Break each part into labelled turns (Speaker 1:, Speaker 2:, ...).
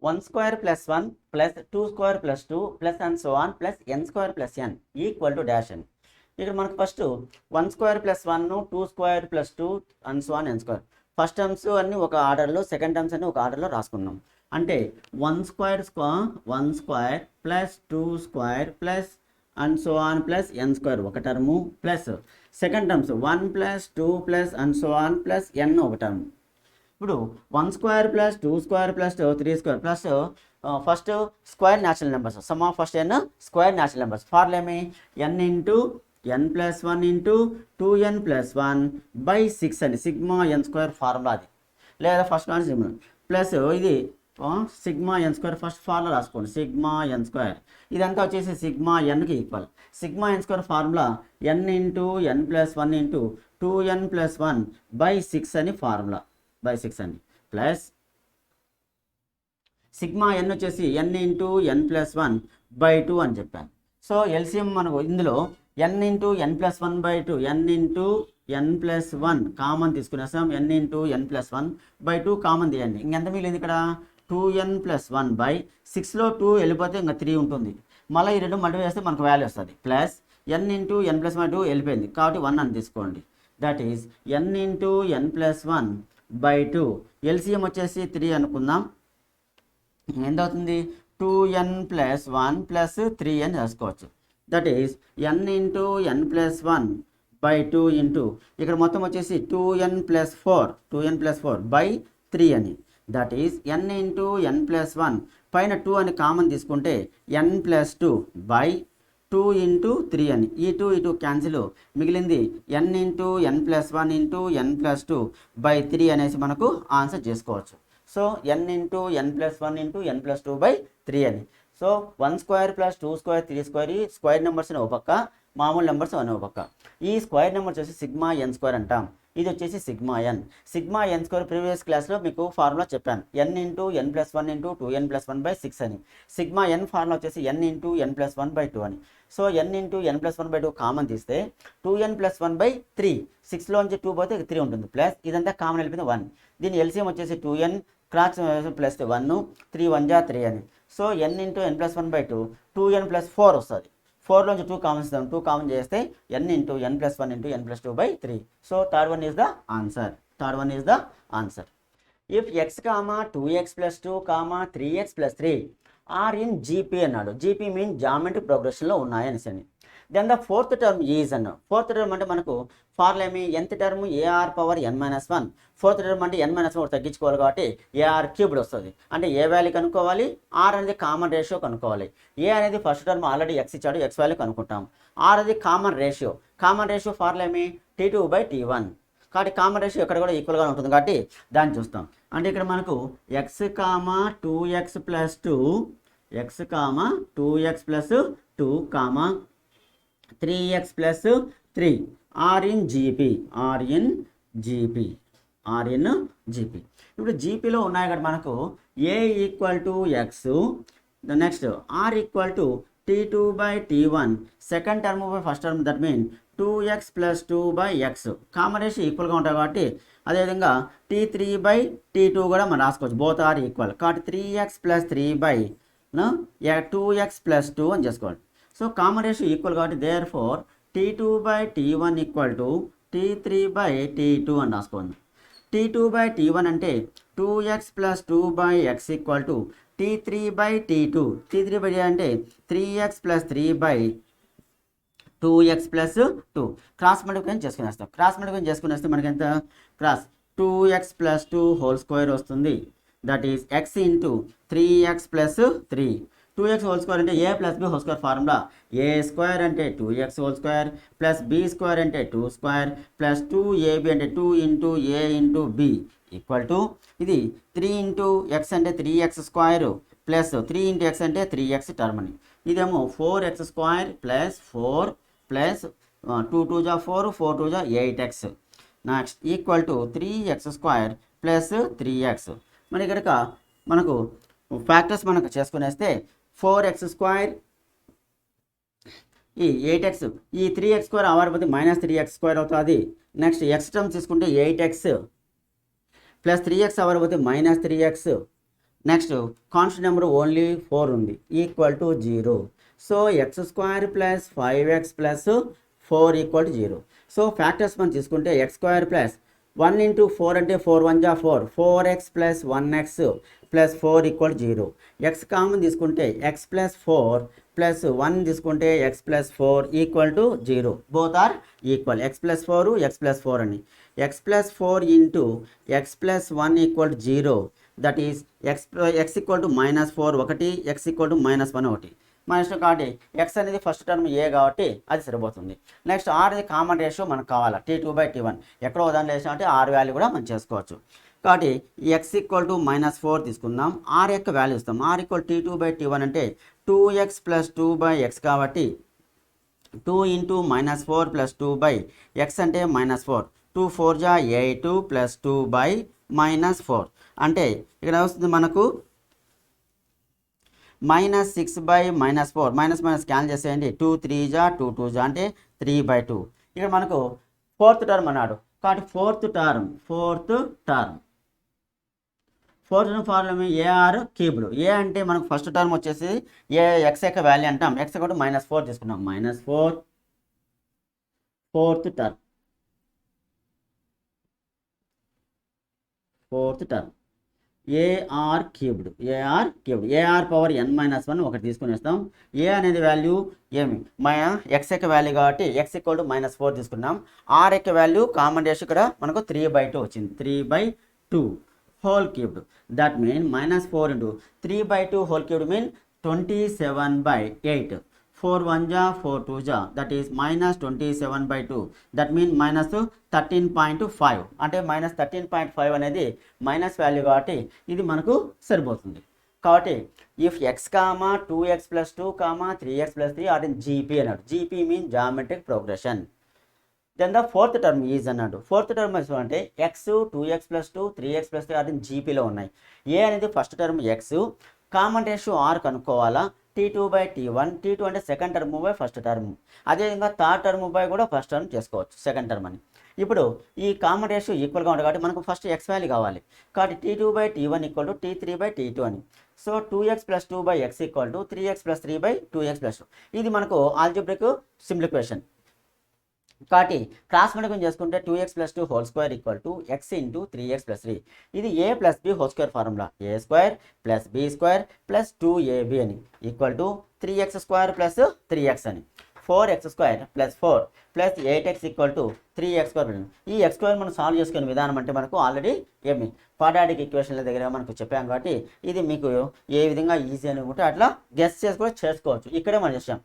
Speaker 1: 1 square plus 1 plus 2 square plus 2 plus and so on plus n square plus n equal to dash n. ఇక్కడ మనకు first 1 square plus 1 2 square plus 2 and so on n square. First terms అన్ని ఒక ఆర్డర్లో, second terms అన్ని ఒక ఆర్డర్లో రాసుకున్నాం. అంటే 1 square plus 2 square plus and so on plus n square ఒక term, plus second terms 1 plus 2 plus and so on plus n ఒక టర్మ్. ఇప్పుడు 1 square plus 2 square plus 3 square plus first square natural numbers, sum of first n square natural numbers. Formula ఏమి? n into n plus 1 into 2n plus 1 by 6 అని sigma n square formula అది. లేదా first one sigma plus ఇది sigma n square first formula రాసుకోండి, sigma n square. ఇదంతా వచ్చేసి sigma nకి equal. Sigma n square formula n into n plus 1 into 2n plus 1 by 6 అని formula, by 6 అని, plus sigma n వచ్చేసి n into n plus 1 by 2 అని చెప్పాను. So LCM మనకు ఇందులో n into n plus 1 by 2, n into n plus 1 common తీసుకునేస్తాం, n into n plus 1 by 2 common తీయండి. ఇంకెంత మిగిలింది ఇక్కడ? 2n ప్లస్ 1 బై 6లో 2 వెళ్ళిపోతే ఇంకా 3 ఉంటుంది. మళ్ళీ ఈ రెండు మల్టిప్లై చేస్తే మనకు వాల్యూ వస్తుంది. Plus n into n plus 2 వెళ్ళిపోయింది కాబట్టి 1 అని తీసుకోండి. That is n into n plus 1 by 2. LCM వచ్చేసి 3 అనుకుందాం. ఎంత అవుతుంది? 2n ప్లస్ 1 ప్లస్ 3 అని రాసుకోవచ్చు. That is n into n plus 1 by 2 into ఇక్కడ మొత్తం వచ్చేసి 2n ప్లస్ 4 బై 3 అని. That is n into n plus 1 పైన 2 అని కామన్ తీసుకుంటే n ప్లస్ 2 బై 2 ఇంటూ 3 అని. ఈ 2 క్యాన్సిల్, మిగిలింది n into n plus 1 into n plus 2 by 3 అనేసి మనకు ఆన్సర్ చేసుకోవచ్చు. So n into n plus 1 into n plus 2 by 3 అని. So 1 square plus 2 square 3 square ఈ స్క్వేర్ నెంబర్స్ అని ఒక పక్క, మామూలు నెంబర్స్ అని ఒక పక్క. ఈ స్క్వేర్ నెంబర్ వచ్చేసి సిగ్మా n స్క్వేర్ అంటాం. ఇది వచ్చేసి sigma n. Sigma n square previous క్లాస్లో మీకు ఫార్ములా చెప్పాను, n into n plus 1 into 2n plus 1 by 6 అని. సిగ్మా n ఫార్ములా వచ్చేసి n into n plus 1 by 2 అని. So n into n plus 1 by 2 common తీస్తే 2n ప్లస్ 1 బై 3, 6లోంచి 2 పోతే 3 ఉంటుంది, plus ఇదంతా కామన్ వెళ్ళిపోయింది 1. దీని ఎల్సిఎం వచ్చేసి 2n క్రాస్ ప్లస్ 1 3 1 జా 3 అని. So n into n plus 1 by 2 2n plus 4 వస్తుంది. 4లోంచి 2 కామన్ ఇస్తాం, 2 కామన్ చేస్తే n into n plus 1 into n plus 2 by 3. So third one is the answer. If x, 2x plus 2, 3x plus 3 are in GP అన్నాడు. GP mean geometric ప్రోగ్రెషన్లో ఉన్నాయి అనేసి. Then the fourth term is అన్నాడు. Fourth term అంటే మనకు formula ఏమి? nth term AR power n-1. Fourth term అంటే n-1 తగ్గించుకోవాలి కాబట్టి ఏఆర్ క్యూబ్డ్ వస్తుంది. అంటే ఏ వాల్యూ కనుక్కోవాలి, ఆర్ అనేది కామన్ రేషియో కనుక్కోవాలి. ఏ అనేది ఫస్ట్ టర్మ్ ఆల్రెడీ x ఇచ్చాడు, x వాల్యూ కనుక్కుంటాం. ఆర్ అనేది కామన్ రేషియో ఫార్ములా ఏమి? t2 by t1. కాబట్టి కామన్ రేషియో ఇక్కడ కూడా ఈక్వల్గా ఉంటుంది కాబట్టి దాన్ని చూస్తాం. అంటే ఇక్కడ మనకు x, 2x plus 2, x, 2x plus 2, 3x plus 3 are in GP. ఇప్పుడు జీపీలో ఉన్నాయి కదా మనకు A equal to X, next R equal to t2 by t1, second term by first term, that mean 2x plus 2 by X. Common ratio ఈక్వల్గా ఉంటాయి కాబట్టి అదేవిధంగా t3 by t2 కూడా మనం రాసుకోవచ్చు, బోత్ ఆర్ ఈక్వల్. కాబట్టి 3x plus 3 by 2x plus 2 అని చేసుకోవాలి. సో కామన్ రేషియో ఈక్వల్ కాబట్టి therefore t2 by t1 equal to t3 by t2 అని రాసుకోండి. t2 బై t1 అంటే 2x plus 2 by x equal to t3 by t2. t3 by అంటే 3x plus 3 by 2x plus 2. Cross multiplication చేసుకునేస్తే మనకి ఎంత? Cross 2x plus 2 whole square వస్తుంది. That is x into 3x plus 3. 2x whole square అంటే A plus B whole square formula, A square అంటే 2x whole square plus B square అంటే 2 square plus 2ab అంటే 2 into A into B equal to ఇది 3 into X అంటే 3x square plus 3 into X అంటే 3x term అని. ఇదేమో 4x square plus 4 plus 2 2 జా 4, 4 2 జా 8x. Next equal to 3x square plus 3x. మరి ఇక్కడ మనకు ఫ్యాక్టర్స్ మనకు చేసుకునేస్తే 4x స్క్వేర్ ఈ 8x, ఈ 3x స్క్వేర్ అవైపోతే మైనస్ 3x స్క్వేర్ అవుతుంది. నెక్స్ట్ ఎక్స్ టర్మ్ తీసుకుంటే 8x ప్లస్ 3x అవైపోతే minus 3x. Next constant number only 4 ఉంది equal to 0. So X square plus 5x plus 4 equal to 0. So factors మనం తీసుకుంటే X square plus 1 into 4 అంటే 4 1 జా 4, 4x plus 1x plus 4 equal 0. X common తీసుకుంటే X plus 4 plus 1 తీసుకుంటే X plus 4 equal to 0. Both are equal. X plus 4 X plus 4 అని. X plus 4 into X plus 1 equal to 0. That is X equal to -4 ఒకటి, X equal to -1 ఒకటి. -2 కాబట్టి X అనేది first term ఏ కాబట్టి అది సరిపోతుంది. Next are అనేది common ratio మనకు కావాలా T2/T1. ఎక్కడో ఉదాహరణ వేసామంటే ఆర్ వాల్యూ కూడా మనం చేసుకోవచ్చు. కాబట్టి ఎక్స్ ఈక్వల్ టు -4 తీసుకుందాం. ఆర్ యొక్క వాల్యూ ఇస్తాం. ఆర్ ఈక్వల్ T2/T1 అంటే 2x ప్లస్ 2/x కాబట్టి 2 ఇంటూ -4 ప్లస్ 2/x అంటే -4. 2 4 జా 8 ప్లస్ 2/-4 అంటే ఇక్కడ వస్తుంది మనకు -6/-4. మైనస్ క్యాన్సిల్ చేసేయండి. 2 3 జా 2 2 జా అంటే 3/2. ఇక్కడ మనకు ఫోర్త్ టర్మ్ అన్నాడు కాబట్టి fourth term formula AR cubed. A అంటే మనకు ఫస్ట్ టర్మ్ వచ్చేసి ఏ ఎక్స్ యొక్క వాల్యూ అంటాం. ఎక్స్ కూడా -4 తీసుకున్నాం. -4 fourth term AR cubed. AR power n-1 ఒకటి తీసుకునేస్తాం. ఏ అనేది వాల్యూ ఏమి ఎక్స్ యొక్క వాల్యూ కాబట్టి ఎక్స్ ఈక్వల్ టు -4 తీసుకున్నాం. ఆర్ యొక్క వాల్యూ కామన్ రేషియో ఇక్కడ మనకు 3/2 వచ్చింది. 3/2 whole cubed. That mean -4 into 3/2 whole cubed mean 27/8. 4 1 జా 4 2 జా దట్ ఈస్ -27/2. దట్ మీన్ -13.5 అంటే -13.5 అనేది మైనస్ వాల్యూ కాబట్టి ఇది మనకు సరిపోతుంది. కాబట్టి if X comma 2x plus 2 comma 3x plus 3 are in GP అన్నాడు. GP mean geometric progression. Then the fourth term is అన్నాడు. ఫోర్త్ టర్మ్ అంటే X 2x plus 2 3x plus 3 are in జీపీలో ఉన్నాయి. ఏ అనేది first term X, common ratio R కనుక్కోవాలా. T2/T1. T2 అంటే second term by first term. అదేవిధంగా third term by కూడా first term చేసుకోవచ్చు సెకండ్ టర్మ్ అని. ఇప్పుడు ఈ కామన్ రేషియో ఈక్వల్గా ఉంటుంది కాబట్టి మనకు ఫస్ట్ ఎక్స్ వాల్యూ కావాలి. కాబట్టి T2/T1 ఈక్వల్ టు T3/T2 అని. So 2x plus 2/x equal to 3x plus 3/2x plus 2. ఇది మనకు ఆల్జిబ్రిక్ సింప్లిఫికేషన్. కాబట్టి క్రాస్ మల్టిప్లికేషన్ చేసుకుంటే 2x plus 2 whole square equal to x into 3x plus 3. ఇది a plus b whole square formula. a square plus b square plus 2ab అని equal to 3x square plus 3x అని. 4x square plus 4 plus 8x equal to 3x square. ఈ x square మనం solve చేసుకునే విధానం అంటే మనకు already ఏమి quadratic ఈక్వేషన్ల దగ్గర మనకు చెప్పాం కాబట్టి ఇది మీకు ఏ విధంగా ఈజీ అనుకుంటే అట్లా గెస్ చేసి కూడా చేసుకోవచ్చు. ఇక్కడే మనం చేసాం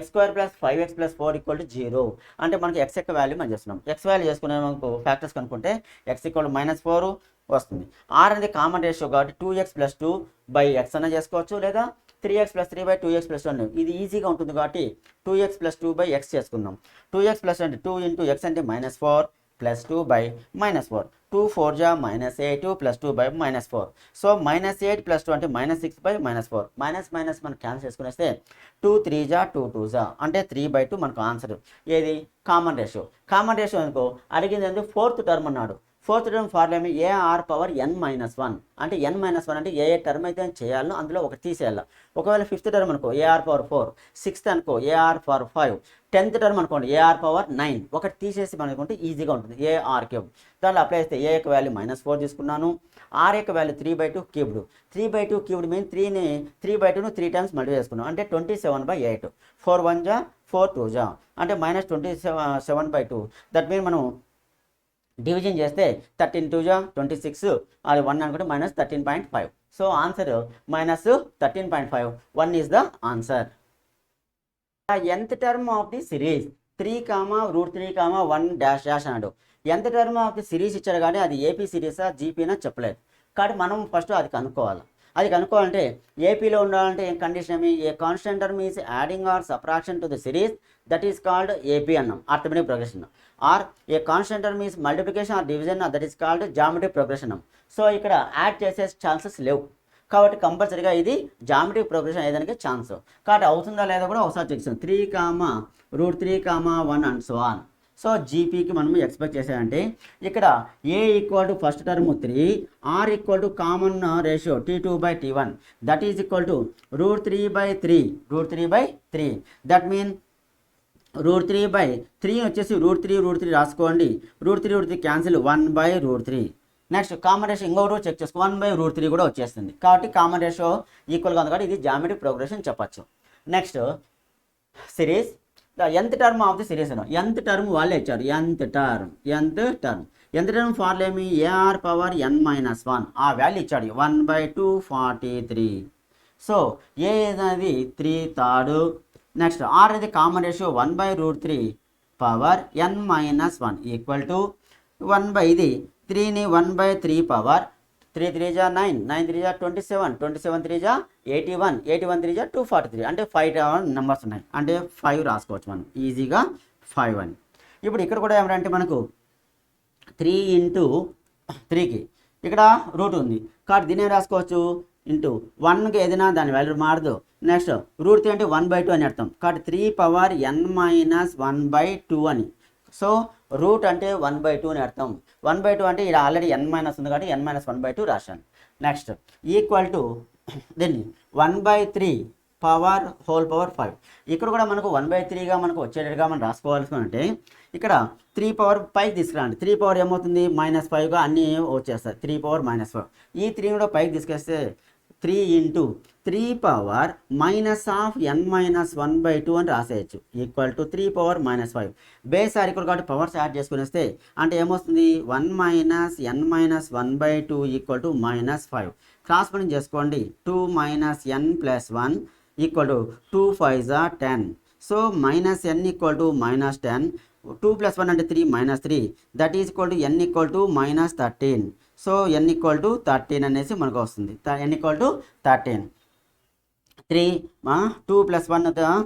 Speaker 1: x square plus 5x plus 4 equal to 0 అంటే మనకి x యొక్క వాల్యూ మనం చేస్తున్నాం. x వాల్యూ చేసుకునే మనకు ఫ్యాక్టర్స్ కనుక్కుంటే x ఈక్వల్ టు -4 వస్తుంది. ఆర్ అనేది కామన్ రేషియో కాబట్టి 2x ప్లస్ 2/x అన్న చేసుకోవచ్చు లేదా 3x ప్లస్ 3/2x ప్లస్ 1. ఇది ఈజీగా ఉంటుంది కాబట్టి 2x ప్లస్ 2/x చేసుకుందాం. 2x ప్లస్ అంటే 2 ఇంటూ x అంటే -4 ప్లస్ 2/-4. 2 4 జా -8 ప్లస్ 2/-4. సో -8 ప్లస్ 2 అంటే -6/-4. మైనస్ మనం క్యాన్సిల్ చేసుకునేస్తే 2 3 జా 2 2 జా అంటే 3/2 మనకు ఆన్సర్. ఏది కామన్ రేషియో. కామన్ రేషియో అనుకో అడిగింది అంటే ఫోర్త్ టర్మ్ అన్నాడు. Fourth term formula AR power n-1 అంటే n-1 అంటే ఏ టర్మ్ అయితే చేయాలో అందులో ఒకటి తీసేయాలి. ఒకవేళ ఫిఫ్త్ టర్మ్ అనుకో ఏఆర్ పవర్ 4, సిక్స్త్ అనుకో ఏఆర్ పవర్ 5, 10th టర్మ్ అనుకోండి ఏఆర్ పవర్ 9. ఒకటి తీసేసి మనం అనుకుంటే ఈజీగా ఉంటుంది. ఏఆర్ క్యూబ్ దాంట్లో అప్లై చేస్తే ఏ యొక్క వాల్యూ -4 తీసుకున్నాను. ఆర్ యొక్క వాల్యూ 3/2 క్యూబ్డ్. 3/2 క్యూబ్డ్ మీన్ 3/2ను 3 టైమ్స్ మల్టిప్లై చేసుకున్నాం అంటే 27/8. 4 1 జా 4 2 జా అంటే -27/2. దట్ మీన్ మనం డివిజన్ చేస్తే 13 2 జా 26 అది 1 అనుకుంటే -13.5. So answer -13.5. 1 is the answer. nth term of the series 3,√3,1 dash dash అన్నాడు. nth term of the series ఇచ్చాడు కానీ అది ఏపీ సిరీసా జీపీనా చెప్పలేదు. కాబట్టి మనం ఫస్ట్ అది కనుక్కోవాలి. అది కనుక్కోవాలంటే ఏపీలో ఉండాలంటే ఏం కండిషన్ ఏమి a constant term is adding or subtraction to the series that is called AP అన్నాం arithmetic progression. Or a constant term is multiplication or division that is called geometric progression. So ఇక్కడ add చేసే chances లేవు కాబట్టి కంపల్సరీగా ఇది geometric progression అయ్యేదానికి chance. కాబట్టి అవుతుందా లేదా కూడా ఒకసారి చెక్ చేస్తాం. 3,√3,1 అండ్ సో ఆన్. సో జీపీకి మనం ఎక్స్పెక్ట్ చేసేదంటే ఇక్కడ A equal to first term 3, R equal to common ratio T2/T1 that is equal to √3/3 that mean √3/3 వచ్చేసి √3 రాసుకోండి. √3 క్యాన్సిల్ 1/√3. నెక్స్ట్ కామన్ రేషియో ఇంకో రూట్ చెక్ చేసుకో 1/√3 కూడా వచ్చేస్తుంది. కాబట్టి కామన్ రేషియో ఈక్వల్గా ఉంది కాబట్టి ఇది జామెట్రిక్ ప్రోగ్రెషన్ చెప్పచ్చు. Next series the nth term of the series nth term వాళ్ళే ఇచ్చారు. nth టర్మ్ ఫార్ములా ఏమి AR⁻n-1 ఆ వాల్యూ ఇచ్చాడు 1/243. సో ఏ అనేది 3 థర్డ్. నెక్స్ట్ ఆర్ అనేది common ratio 1/√3 power n-1 equal to 1 ఇది 3ని 1/3 పవర్ 3 3 జా 9, 9 3 జా 27, 27 3 జా 81, 81 3 జా 243 అంటే 5 నెంబర్స్ ఉన్నాయి అంటే 5 రాసుకోవచ్చు మనం ఈజీగా 5 అని. ఇప్పుడు ఇక్కడ కూడా ఏమంటే మనకు 3 ఇంటూ 3కి ఇక్కడ రూట్ ఉంది కాబట్టి దీన్ని రాసుకోవచ్చు ఇంటూ 1కి ఏదైనా దాని వాల్యూ మారదు. నెక్స్ట్ √3 అంటే 1/2 అని అర్థం కాబట్టి 3 పవర్ n-1/2 అని. సో రూట్ అంటే 1/2 అని అర్థం. 1/2 అంటే ఇక్కడ ఆల్రెడీ n- ఉంది కాబట్టి n-1/2 రాశాను. నెక్స్ట్ ఈక్వల్ టు దీన్ని 1/3 పవర్ హోల్ పవర్ 5. ఇక్కడ కూడా మనకు 1/3గా మనకు వచ్చేటట్టుగా మనం రాసుకోవాల్సి అంటే ఇక్కడ 3 పవర్ పైకి తీసుకురండి. 3 పవర్ ఏమవుతుంది -5గా అన్నీ వచ్చేస్తాయి. 3 పవర్ -5 ఈ 3 కూడా పైకి తీసుకొస్తే 3 ఇంటూ 3 పవర్ -n-1/2 అని రాసేయచ్చు equal to 3 power -5 base are equal కాబట్టి పవర్స్ యాడ్ చేసుకుని వస్తే అంటే ఏమొస్తుంది 1 - n-1/2 ఈక్వల్ టు -5 క్రాస్ పని చేసుకోండి 2 - n + 1 equal to 2 5 = 10. So -n equal to -10 2 + 1 అంటే 3 -3 that is equal to n equal to -13. So n equal to 13 అనేసి మనకు వస్తుంది. n ఈక్వల్ టు 13 3 2 + 1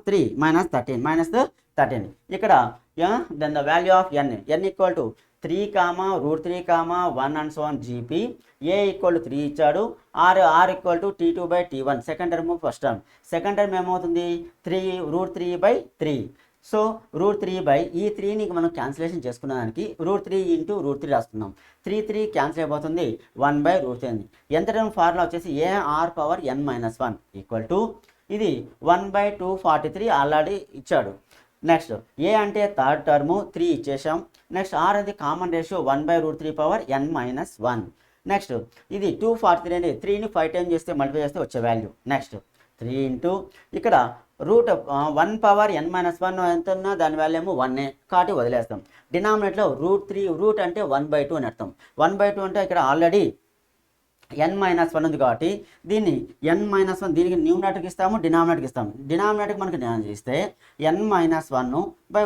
Speaker 1: 3 -13 ఇక్కడ then the value of n equal to 3, √3, 1 and so on GP. A equal to 3 ఇచ్చాడు. R equal to T2/T1 second term first term. Second term ఏమవుతుంది 3 √3/3. So √3 ఈ 3ని మనం cancellation చేసుకున్న దానికి √3 ఇంటూ √3 రాస్తున్నాం. 3 క్యాన్సిల్ అయిపోతుంది 1/√3. ఎంత టర్మ్ ఫార్ములా వచ్చేసి AR⁻n-1 ఈక్వల్ టు ఇది 1/243 ఆల్రెడీ ఇచ్చాడు. నెక్స్ట్ ఏ అంటే థర్డ్ టర్ము 3 ఇచ్చేసాం. నెక్స్ట్ ఆర్ అనేది common ratio 1/√3 power n-1. Next ఇది 243 అనేది 3ని 5 టైమ్స్ చేస్తే మల్టిప్లై చేస్తే వచ్చే వాల్యూ. నెక్స్ట్ 3 ఇంటూ ఇక్కడ √1 పవర్ n-1 ఎంత ఉన్నా దాని వాల్యూ ఏమో 1 కాబట్టి వదిలేస్తాం. డినామినేట్లో √3 రూట్ అంటే 1/2 అని అర్థం. 1/2 అంటే ఇక్కడ ఆల్రెడీ n-1 ఉంది కాబట్టి దీన్ని n-1 దీనికి న్యూమరేటర్కి ఇస్తాము డినామినేటర్కి ఇస్తాము. డినామినేటర్కి మనకి ఇస్తే n-1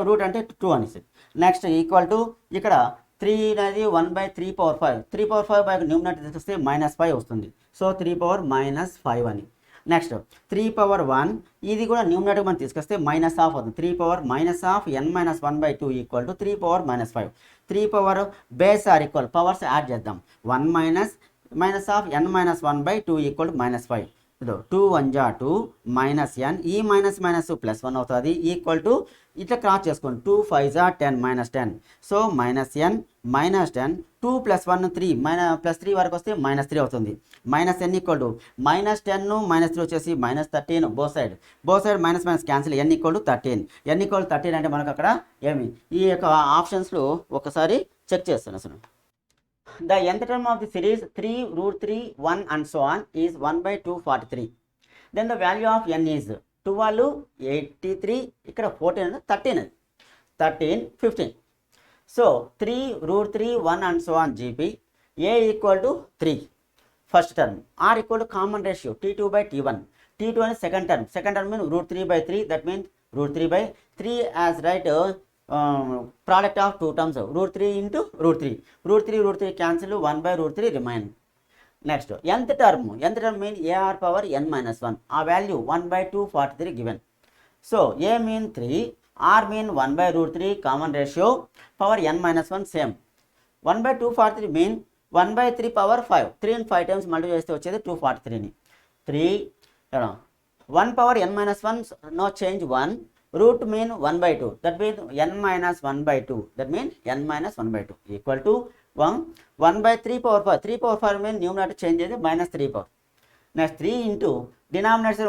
Speaker 1: రూట్ అంటే 2 అనేసి. నెక్స్ట్ ఈక్వల్ టు ఇక్కడ 3 అనేది 1/3 పవర్ 5 3 పవర్ 5 బై న్యూమరేటర్ తీసుకొస్తే -5 వస్తుంది. సో 3 పవర్ -5 అని. నెక్స్ట్ 3 పవర్ 1 ఇది కూడా న్యూమరేటర్ మనం తీసుకొస్తే -1 అవుతుంది. 3 power -n-1/2 equal to 3 power -5. 3 power base are equal powers add చేద్దాం 1 -n-1/2 ఈక్వల్ టు -5. 2 1 = 2 -n ఈ మైనస్ ప్లస్ 1 అవుతుంది ఈక్వల్ టు ఇట్లా క్రాస్ చేసుకోండి 2 5 = 10 -10. సో -n -10 2 + 1 3 +3 వరకు వస్తే -3 అవుతుంది. -n ఈక్వల్ టు -10 -3 వచ్చేసి -13 both side minus cancel n equal to 13. n equal 13 అంటే మనకు అక్కడ ఏమి ఈ యొక్క ఆప్షన్స్లో ఒకసారి చెక్ చేస్తాను అసలు. The nth term of the series 3 √3 1 and so on is 1/243. Then the value of n is 12 83 ఇక్కడ 14 13 15. So 3 √3 1 and so on GP. A equal to 3 first term. R equal to common ratio T2/T1. T2 is second term means √3/3 that means √3/3 as right product of two terms √3 into √3 cancel 1/√3 remain. Next nth term mean AR⁻n-1 a value 1/243 given. So A mean 3 R mean 1/√3 common ratio power n-1 same. 1/243 mean 1/3 power 5 3 and 5 times multiply చేస్తే వచ్చేది 243 ని 3 1 power n-1 no change 1 Root mean 1 by 2. That means n minus 1 by 2. That means n minus 1 by 2 equal to 1 by 3 power 5. 3 power 5 means numerator change is minus 3 power. Next 3 into denominator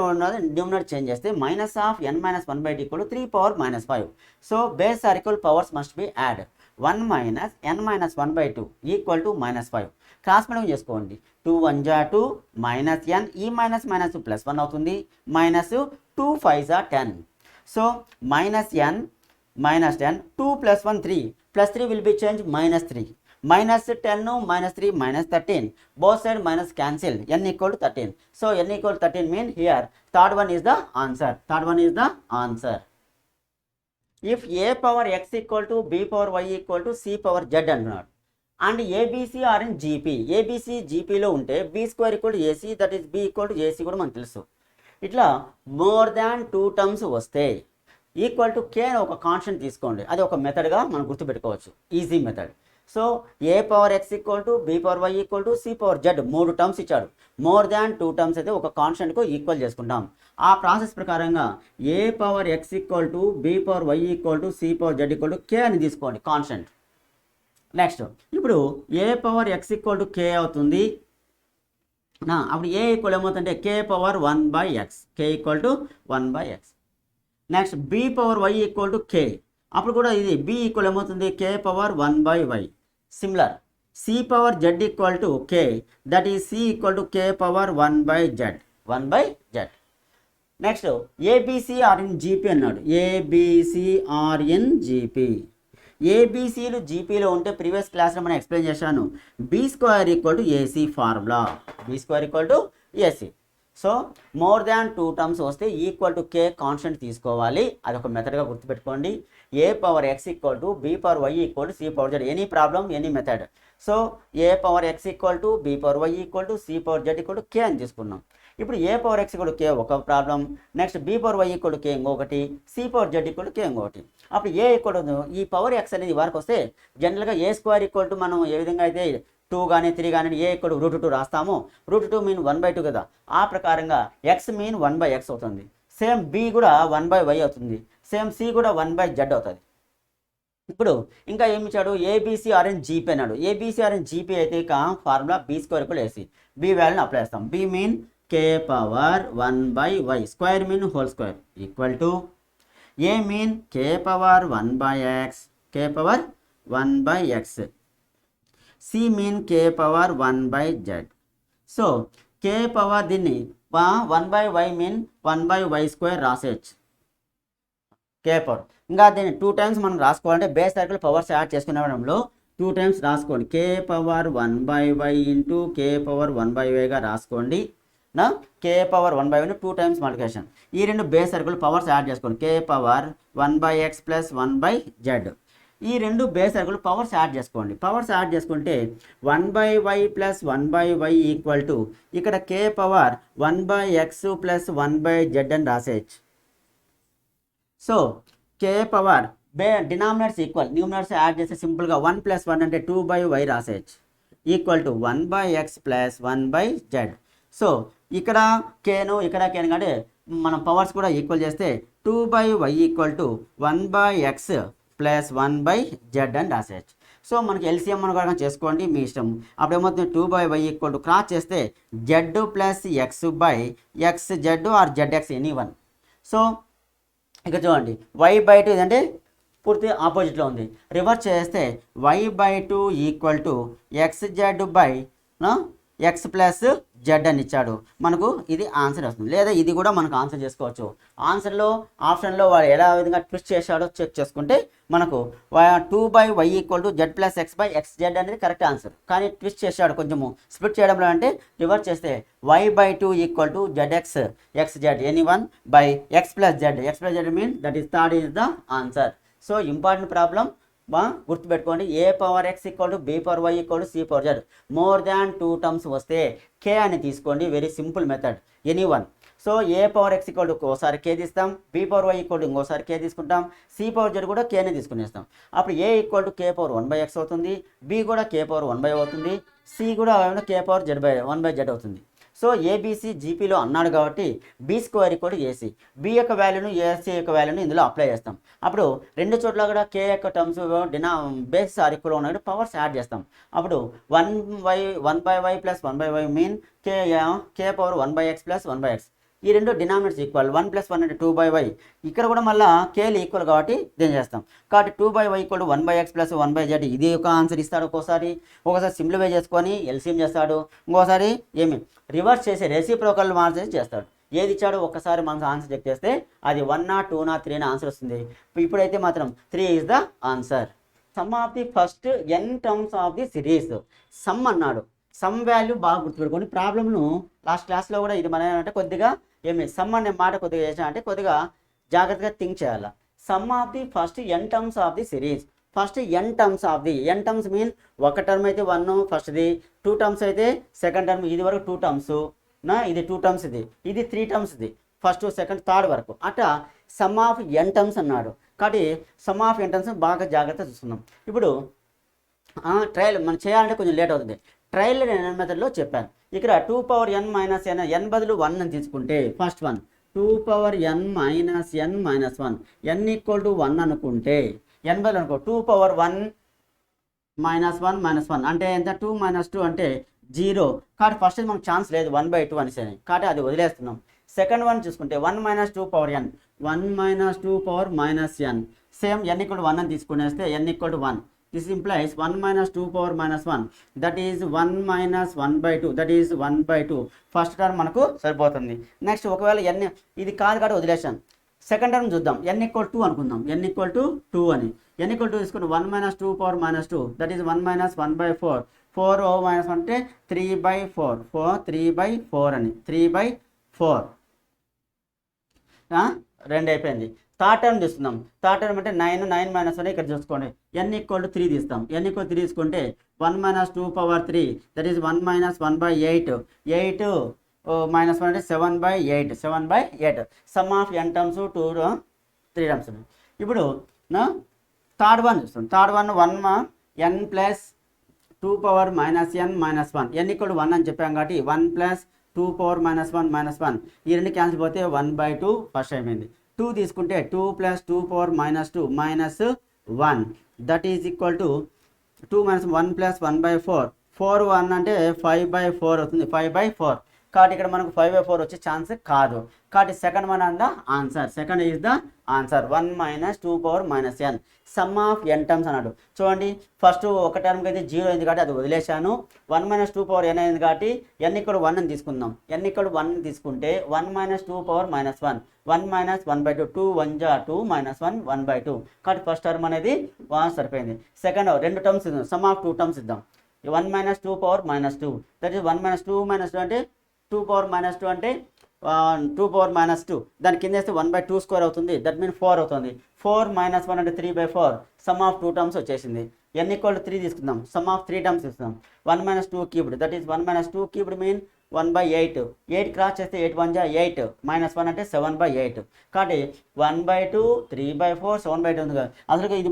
Speaker 1: numerator change is minus of n minus 1 by 2 equal to 3 power minus 5. So base or equal powers must be added. 1 minus n minus 1 by 2 equal to minus 5. Cross multiply చేసుకోండి 2 1 జా 2 minus n ఈ minus minus plus 1 అవుతుంది minus 2 5 జా 10. So minus n minus 10 2 plus 1 3 plus 3 will be changed minus 3 minus 10 minus 3 minus 13 both side minus cancel n equal to 13. So n equal to 13 mean here third one is the answer. Third one is the answer. If a power x equal to b power y equal to c power z అంటున్నాడు and abc are in gp abc gp లో ఉంటే b square equal to ac that is b equal to ac కూడా మనకు తెలుసు. ఇట్లా more than 2 terms వస్తే equal to K అని ఒక కాన్స్టెంట్ తీసుకోండి. అది ఒక మెథడ్గా మనం గుర్తుపెట్టుకోవచ్చు, easy method. So A power X equal to B power why equal to C power Z 3 terms ఇచ్చాడు. మోర్ దాన్ 2 టర్మ్స్ అయితే ఒక కాన్స్టెంట్కు ఈక్వల్ చేసుకుంటాం. ఆ ప్రాసెస్ ప్రకారంగా A power X equal to B power why equal to C power Z equal to K అని తీసుకోండి constant. Next ఇప్పుడు A power X equal to K అవుతుంది. అప్పుడు ఏ ఈక్వల్ ఏమవుతుందంటే K power 1 by X, K equal to 1 by X. Next B power why equal to K, అప్పుడు కూడా ఇది B equal ఏమవుతుంది K power 1 by Y. Similar C power Z equal to K, that is C equal to K power 1 by Z, 1 by Z. Next ABC are in GP అన్నాడు. ABC are in GP, ఏబిసిలు జీపీలో ఉంటే previous క్లాస్లో మనం explain చేశాను. B square equal to AC formula, B square equal to AC. So more than 2 terms వస్తే equal to K constant తీసుకోవాలి. అదొక మెథడ్గా గుర్తుపెట్టుకోండి. ఏ power X equal to B power why equal to C power Z, any problem any method. So A power X equal to B power why equal to C power Z equal to K అని తీసుకున్నాం. ఇప్పుడు A power X equal to K ఒక problem, next B power why equal to K ఇంకొకటి, C power Z equal to K ఇంకొకటి. అప్పుడు ఏ equal to e power X అనేది వరకు వస్తే జనరల్గా ఏ స్క్వేర్ ఈక్వల్ టు మనం ఏ విధంగా అయితే 2 కానీ 3 కానీ ఏ ఈక్వల్ టు √2 రాస్తాము. √2 మీన్ 1/2 కదా. ఆ ప్రకారంగా ఎక్స్ మీన్ 1 బై ఎక్స్ అవుతుంది. సేమ్ బి కూడా 1 బై వై అవుతుంది. సేమ్ సి కూడా 1 బై జెడ్ అవుతుంది. ఇప్పుడు ఇంకా ఏమి ఇచ్చాడు, ఏబిసి ఆర్ ఇన్ జీపీ అన్నాడు. ఏబిసి ఆర్ ఇన్ జీపీ అయితే ఇక formula B square equal AC, B వాల్యూని అప్లై చేస్తాం. B mean K power 1 by Y, square mean whole square equal to A mean K power 1 by X, K power 1 by X. C mean K power 1 by Z. So K power దీన్ని 1 by Y mean 1 by Y square రాసేయచ్చు K power. ఇంకా దీన్ని 2 times మనం రాసుకోవాలంటే base circle powers add చేసుకునేవడంలో 2 times రాసుకోండి. K power 1 by Y into K power 1 by వైగా రాసుకోండి. నా K power 1 by Y 2 times multiplication. ఈ రెండు బేస్ సర్కిల్ పవర్స్ యాడ్ చేసుకోండి. K power 1 by X plus 1 by Z. ఈ రెండు బేస్ సర్కిల్ పవర్స్ యాడ్ చేసుకోండి. పవర్స్ యాడ్ చేసుకుంటే 1 by Y plus 1 by why equal to ఇక్కడ K power 1 by X plus 1 by Z అని రాసేయచ్చు. So K power denominators equal, numerators add చేస్తే సింపుల్గా 1 plus 1 అంటే 2 బై వై రాసేయచ్చు equal to 1 by X plus 1 by Z. So ఇక్కడ కేను ఇక్కడ కేను అంటే మనం పవర్స్ కూడా ఈక్వల్ చేస్తే 2 by why equal to 1 by X plus 1 by Z అని రాసేయచ్చు. సో మనకి ఎల్సిఎం అని కూడా చేసుకోండి, మీ ఇష్టం. అప్పుడు ఏమవుతుంది 2 by why equal to cross చేస్తే z plus x by x z or z x any one. So ఇక చూడండి వై బై 2 ఇదంటే పూర్తి ఆపోజిట్లో ఉంది. రివర్స్ చేస్తే why by 2 equal to X Z by X plus Z అని ఇచ్చాడు. మనకు ఇది ఆన్సర్ వస్తుంది. లేదా ఇది కూడా మనకు ఆన్సర్ చేసుకోవచ్చు. ఆన్సర్లో ఆప్షన్లో వాడు ఎలా విధంగా ట్విస్ట్ చేశాడో చెక్ చేసుకుంటే మనకు 2 by why equal to z plus x by x z అనేది కరెక్ట్ ఆన్సర్. కానీ ట్విస్ట్ చేశాడు కొంచెము స్ప్లిట్ చేయడంలో. అంటే రివర్స్ చేస్తే why by 2 equal to z x x z any one by X plus z, x plus z mean that is third is the answer. So important problem గుర్తుపెట్టుకోండి. ఏ power X equal to B power why equal to C power z more than 2 terms వస్తే K అని తీసుకోండి. Very simple method, any one. So A power X equal to ఒకసారి K తీస్తాం, B power why equal to ఇంకోసారి K తీసుకుంటాం, C power Z కూడా కేనే తీసుకునేస్తాం. అప్పుడు ఏ equal to K power 1 by X అవుతుంది, బి కూడా కే పవర్ 1 బై అవుతుంది, సి కూడా k power z by 1 by Z అవుతుంది. సో ఏబీసీ జీపీలో అన్నాడు కాబట్టి b square equal to a c, b యొక్క వాల్యూను ఏసీ యొక్క వాల్యూను ఇందులో అప్లై చేస్తాం. అప్పుడు రెండు చోట్ల కూడా కే యొక్క టర్మ్స్ బేస్ ఆర్ ఈక్వల్ ఉన్నప్పుడు పవర్స్ యాడ్ చేస్తాం. అప్పుడు 1/y plus 1/y mean K power 1/x plus 1/x. ఈ రెండు డినామినేటర్స్ ఈక్వల్ 1 + 1 అంటే 2/y. ఇక్కడ కూడా మళ్ళీ కేలు ఈక్వల్ కాబట్టి దీన్ని చేస్తాం. కాబట్టి 2/y equal 1/x plus 1/z. ఇది ఒక ఆన్సర్ ఇస్తాడు. ఒకసారి సింప్లిఫై చేసుకొని ఎల్సిఎం చేస్తాడు. ఇంకోసారి రివర్స్ చేసి రెసిప్రోకల్ మార్చేసి చేస్తాడు. ఏది ఇచ్చాడో ఒక్కసారి మనం ఆన్సర్ చెక్ చేస్తే అది 1 2 3 అని ఆన్సర్ వస్తుంది. ఇప్పుడైతే మాత్రం 3 is the answer. Sum of the first N terms of the series. Sum అన్నాడు. సమ్ వాల్యూ బాగా గుర్తుపెట్టుకొని ప్రాబ్లమ్ను లాస్ట్ క్లాస్లో కూడా ఇది మన అంటే కొద్దిగా సమ్ అనే మాట కొద్దిగా చేసా అంటే కొద్దిగా జాగ్రత్తగా థింక్ చేయాలి. Sum of the first N terms of the series. First N terms of the N terms mean ఒక టర్మ్ అయితే 1 ఫస్ట్ది, 2 టర్మ్స్ అయితే సెకండ్ టర్మ్. ఇది వరకు 2 టర్మ్స్ ఇది 2 టర్మ్స్, ఇది 3 టర్మ్స్, ఫస్ట్ సెకండ్ థర్డ్ వరకు అట్లా సమ్ ఆఫ్ ఎన్ టర్మ్స్ అన్నాడు. కాబట్టి సమ్ ఆఫ్ ఎన్ టర్మ్స్ బాగా జాగ్రత్త చూస్తున్నాం. ఇప్పుడు ట్రయల్ మనం చేయాలంటే కొంచెం లేట్ అవుతుంది. ట్రయల్ మెథడ్లో చెప్పాను. ఇక్కడ 2n - n, n బదులు 1 అని తీసుకుంటే first one 2n - n - 1, n = 1 అనుకుంటే n బదులు అనుకో 2n - 1 అంటే ఎంత? 2 - 2 అంటే 0. కాబట్టి ఫస్ట్ మనకు ఛాన్స్ లేదు 1/2 అనేసి, కాబట్టి అది వదిలేస్తున్నాం. సెకండ్ వన్ చూసుకుంటే 1 - 2n 1 - 2n సేమ్ n = 1 అని తీసుకునేస్తే n = 1. This implies 1 - 2n - 1 that is 1 - 1/2 that is 1/2. First term మనకు సరిపోతుంది. నెక్స్ట్ ఒకవేళ n ఇది కాదు కాబట్టి వదిలేసాం. సెకండ్ టర్మ్ చూద్దాం. n = 2 అనుకుందాం. n = 2 అని n = 2 తీసుకుని 1 - 2n - 2 that is 1 - 1/4. 4 - 1 అంటే 3/4. 3/4 అని 3/4 రెండు అయిపోయింది. థర్డ్ టర్మ్ తీసుకుందాం. థర్డ్ టర్మ్ అంటే 9 - 1 ఇక్కడ చూసుకోండి. n = 3 తీస్తాం. n = 3 తీసుకుంటే 1 - 2/3 దట్ ఈస్ 1 - 1/8. 8 - 1 అంటే 7/8. 7/8 some of n terms 2 3 terms. ఇప్పుడు థర్డ్ వన్ చూస్తాం. Third one 1 n + 2n - n n = 1 అని చెప్పాం కాబట్టి 1 + 2n - 1 ఈ రెండు క్యాన్సిల్ పోతే 1/2 ఫస్ట్ అయిపోయింది. 2 తీసుకుంటే 2 + 2n - 2 -1 that is equal to 2 - 1 + 1/4. 4 1 అంటే 5/4 అవుతుంది. 5/4 కాబట్టి ఇక్కడ మనకు 5/4 వచ్చే ఛాన్స్ కాదు. కాబట్టి second one and the answer. Second is the answer. 1 - 2n n some of n terms అన్నాడు. చూడండి ఫస్ట్ ఒక టర్మ్కి అయితే 0 అయింది కాబట్టి అది వదిలేశాను. 1 - 2n అయింది కాబట్టి n = 1 అని తీసుకుందాం. n = 1 తీసుకుంటే 1 - 2n - 1 1 - 1/2 2 1 = 2 - 1 1/2 కాబట్టి ఫస్ట్ టర్మ్ అనేది సరిపోయింది. సెకండ్ రెండు టర్మ్స్ ఇద్దాం. సమ్ ఆఫ్ 2 టర్మ్స్ ఇద్దాం. 1 - 2n - 2 దట్ ఈస్ 1 - 2 - 2 అంటే 2n - 2 అంటే 2n - 2 దాని కింద వేస్తే 1/2² అవుతుంది. దట్ మీన్ 4 అవుతుంది. 4 - 1 అంటే 3/4 సమ్ ఆఫ్ 2 టర్మ్స్ వచ్చేసింది. n = 3 తీసుకుందాం. సమ్ ఆఫ్ 3 టర్మ్స్ ఇస్తాం. 1 - 2³ దట్ ఈస్ 1 - 2³ మీన్ 1/8. 8 క్రాస్ చేస్తే 8 1 = 8 -1 అంటే 7/8 కాబట్టి 1/2 3/4 7/8 ఉంది కదా. అసలు ఇది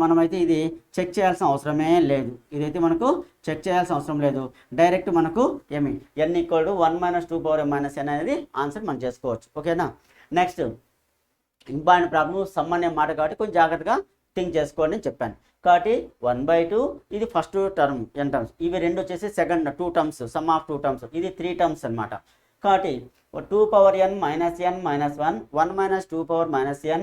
Speaker 1: మనమైతే ఇది చెక్ చేయాల్సిన అవసరమే లేదు. ఇదైతే మనకు చెక్ చేయాల్సిన అవసరం లేదు. డైరెక్ట్ మనకు n = 1 - 2n - n అనేది ఆన్సర్ మనం చేసుకోవచ్చు. ఓకేనా. నెక్స్ట్ ఇంపార్టెంట్ ప్రాబ్లం సమ్ అనే మాట కాబట్టి కొంచెం జాగ్రత్తగా థింక్ చేసుకోండి అని చెప్పాను. కాబట్టి 1/2 ఇది ఫస్ట్ టర్మ్ n టర్మ్స్. ఇవి రెండు వచ్చేసి second 2 terms sum of 2 terms. ఇది 3 టర్మ్స్ అనమాట. కాబట్టి 2n - n - 1 1 - 2n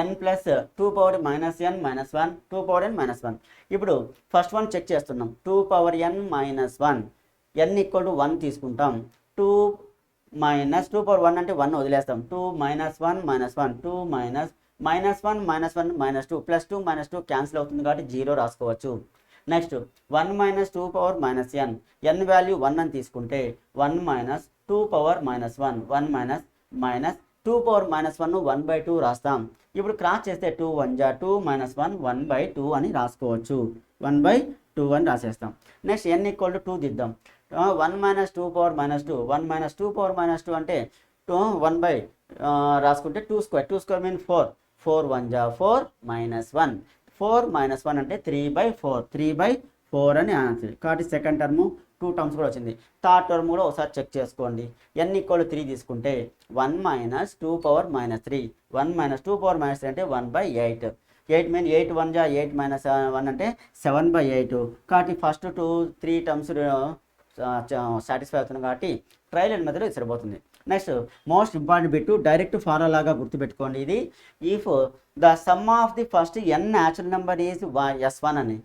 Speaker 1: n plus 2n - n - 1 2n - 1. ఇప్పుడు ఫస్ట్ వన్ చెక్ చేస్తున్నాం. 2n - 1 n = 1 తీసుకుంటాం. 2 - 2n అంటే 1 వదిలేస్తాం. 2 - 1 - 1 2 - -1 -1 -2 +2 -2 క్యాన్సిల్ అవుతుంది కాబట్టి 0 రాసుకోవచ్చు. నెక్స్ట్ 1 - 2n n వాల్యూ 1 అని తీసుకుంటే 1 - 2n - 1 2n - 1 1/2 రాస్తాం. ఇప్పుడు క్రాస్ చేస్తే 2 1 = 2 - 1 1/2 అని రాసుకోవచ్చు. 1/2 అని రాసేస్తాం. Next n = 2 దిద్దాం. 1 - 2n - 2 1 - 2n - 2 అంటే 1 రాసుకుంటే 2² మీన్ 4 4 1 = 4 -1 4 - 1 అంటే 3/4 3/4 అని ఆన్సర్. కాబట్టి సెకండ్ టర్మ్ 2 టర్మ్స్ కూడా వచ్చింది. థర్డ్ టర్మ్ కూడా ఒకసారి చెక్ చేసుకోండి. n = 3 తీసుకుంటే 1 - 2 పవర్ -3, 1 - 2 పవర్ -3 అంటే 1/8. 8 మీన్ 8 1 జా 8 - 1 అంటే 7/8. కాబట్టి ఫస్ట్ 2 3 టర్మ్స్ సాటిస్ఫై అవుతుంది కాబట్టి ట్రయల్ అండ్ మెథడ్ సరిపోతుంది. Next most important bit, direct ఫార్ములాగా గుర్తుపెట్టుకోండి. ఇది if the sum of the first n natural number is S1 అని,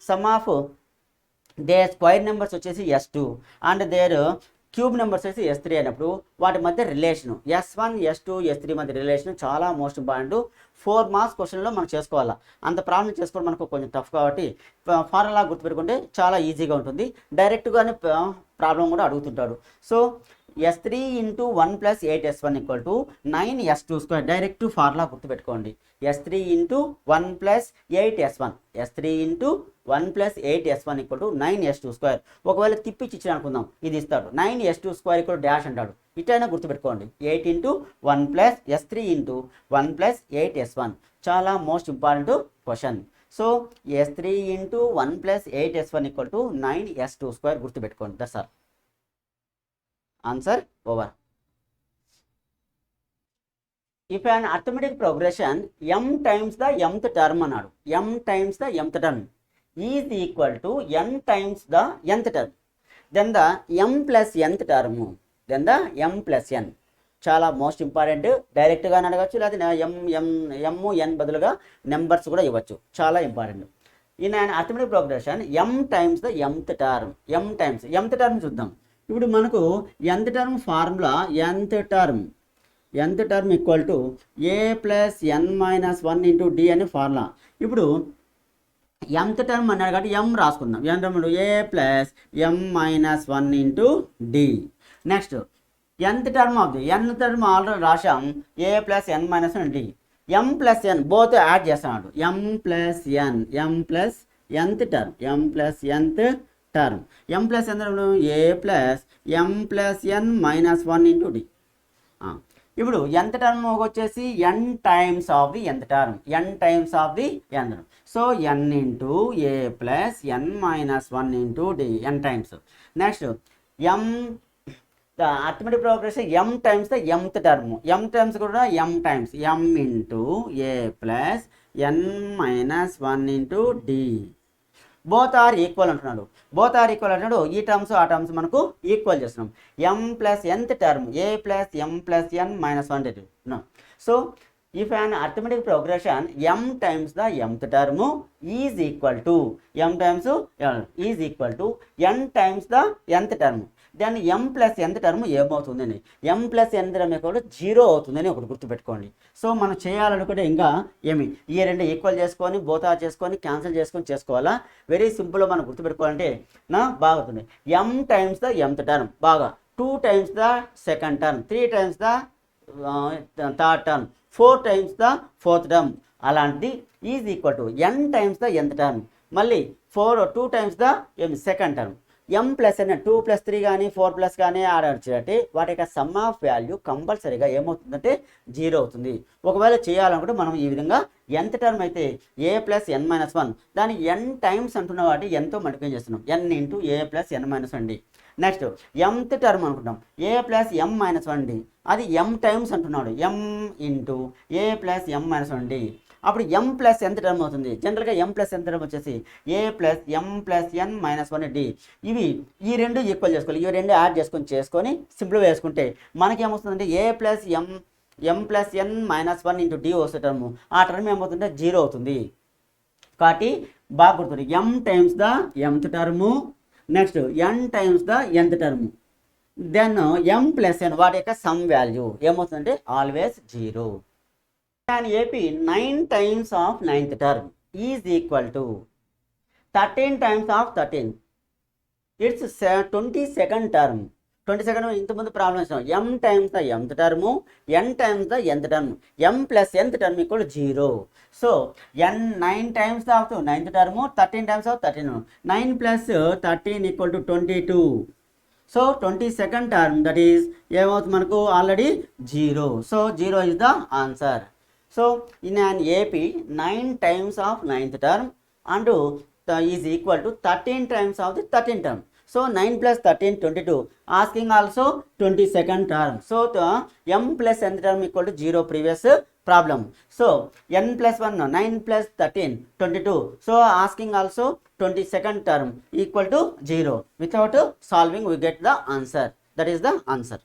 Speaker 1: sum of their square numbers వచ్చేసి S2 and there cube numbers వచ్చేసి S3 అయినప్పుడు వాటి మధ్య రిలేషను S1 S2 S3 మధ్య రిలేషన్ చాలా మోస్ట్ ఇంపార్టెంట్. 4 మార్క్స్ క్వశ్చన్లో మనం చేసుకోవాలా. అంత ప్రాబ్లం చేసుకోవడం మనకు కొంచెం టఫ్ కాబట్టి ఫార్ములా గుర్తుపెట్టుకుంటే చాలా ఈజీగా ఉంటుంది. డైరెక్ట్గానే ప్రాబ్లం కూడా అడుగుతుంటాడు. So S3 × 1 + 8S1 = 9S22. Direct formula గుర్తుపెట్టుకోండి. S3 × 1 + 8S1, S3 × 1 + 8S1 = 9S22. ఒకవేళ తిప్పిచ్చి ఇచ్చిన అనుకుందాం, ఇది ఇస్తాడు 9S22 డాష్ అంటాడు. ఇటైనా గుర్తుపెట్టుకోండి. 8 × 1 + S3 × 1 + 8S1 చాలా most important question. So S3 × 1 + 8S1 = 9S22 గుర్తుపెట్టుకోండి. That's all. Answer over. If an arithmetic progression m times the mth term అన్నాడు, m times the mth term is equal to n times the nth term, then the m plus nth term, then the m plus n. చాలా most important. డైరెక్ట్గా అడగచ్చు, లేదా n బదులుగా numbers కూడా ఇవ్వచ్చు. చాలా important. In an arithmetic progression m times the mth term, m times mth term చూద్దాం. ఇప్పుడు మనకు nth term formula nth term equal to a + n - 1 × d అని ఫార్ములా. ఇప్పుడు nth టర్మ్ అన్నాడు కాబట్టి m రాసుకుందాం. n term a + m - 1 × d. Next nth term of the n term already రాశాం, a + n - 1 d. m + n both add చేస్తున్నాడు. m + nth term, m + nth term, m + n a + m + n - 1 × d. ఇప్పుడు nth term వచ్చేసి n times of the nth term, n times of the n. So n × a + n - 1 × d, n times. Next m the arithmetic progression m times the mth term, m times కూడా m times, m × a + n - 1 × d. Both are equal అంటున్నాడు. Both are equal అంటున్నాడు. ఈ terms ఆ terms మనకు equal చేస్తున్నాం. m + nth term a + m + n - 1 × d. So if an arithmetic progression m times the mth term is equal to n times the nth term, then m + nth term ఏమవుతుందని, m + nth term కూడా 0 అవుతుందని ఒకటి గుర్తుపెట్టుకోండి. So మనం చేయాలనుకుంటే ఇంకా ఏమి ఈ రెండు ఈక్వల్ చేసుకొని బోతా చేసుకొని క్యాన్సిల్ చేసుకొని చేసుకోవాలా. వెరీ సింపుల్గా మనం గుర్తుపెట్టుకోవాలంటే బాగుంటుంది. m times the mth term బాగా, 2 times the second term, 3 times the third term, 4 times the fourth term, అలాంటిది is equal to n times the nth term, మళ్ళీ 2 times the second term. m + n 2 + 3 కానీ 4+ కానీ ఆడొచ్చినట్టే వాటి యొక్క some of value కంపల్సరీగా ఏమవుతుందంటే 0 అవుతుంది. ఒకవేళ చేయాలనుకుంటే మనం ఈ విధంగా nth టర్మ్ అయితే a + n - 1, దాన్ని n టైమ్స్ అంటున్న వాటి nతో మల్టిప్లై చేస్తున్నాం, n × a + n - 1 d. Next mth term అనుకుంటాం a + m - 1 d, అది m టైమ్స్ అంటున్నాడు, m × a + m - 1 d. అప్పుడు m + nth టర్మ్ అవుతుంది. జనరల్గా m + nth టర్మ్ వచ్చేసి a + m + n - 1 d. ఇవి ఈ రెండు ఈక్వల్ చేసుకోవాలి. ఇవి రెండు యాడ్ చేసుకొని సింపుల్గా వేసుకుంటే మనకేమొస్తుందంటే a + m + n - 1 × d వస్తే టర్మ్, ఆ టర్మ్ ఏమవుతుందంటే 0 అవుతుంది. కాబట్టి బాగా గుర్తుంది, m times the mth term, next n times the nth term, then m + n వాటి యొక్క సమ్ వాల్యూ ఏమవుతుందంటే always 0. An AP 9 times of 9th term is equal to 13 times of 13. It's 22nd term. 22nd ఇంతకుముందు problem ఇస్తాం. m times the mth term, n times the nth term, m + nth term = 0. So n 9 times of 9th term, 13 times of 13. 9 + 13 = 22. So 22nd term, that is ఏమవుతుంది మనకు already 0. So 0 is the answer. So in an AP 9 times of 9th term and is equal to 13 times of the 13th term. So 9 plus 13, 22. Asking also 22nd term. So the m plus nth term equal to 0 previous problem. So n plus 1, 9 plus 13, 22. So asking also 22nd term equal to 0. Without solving we get the answer. That is the answer.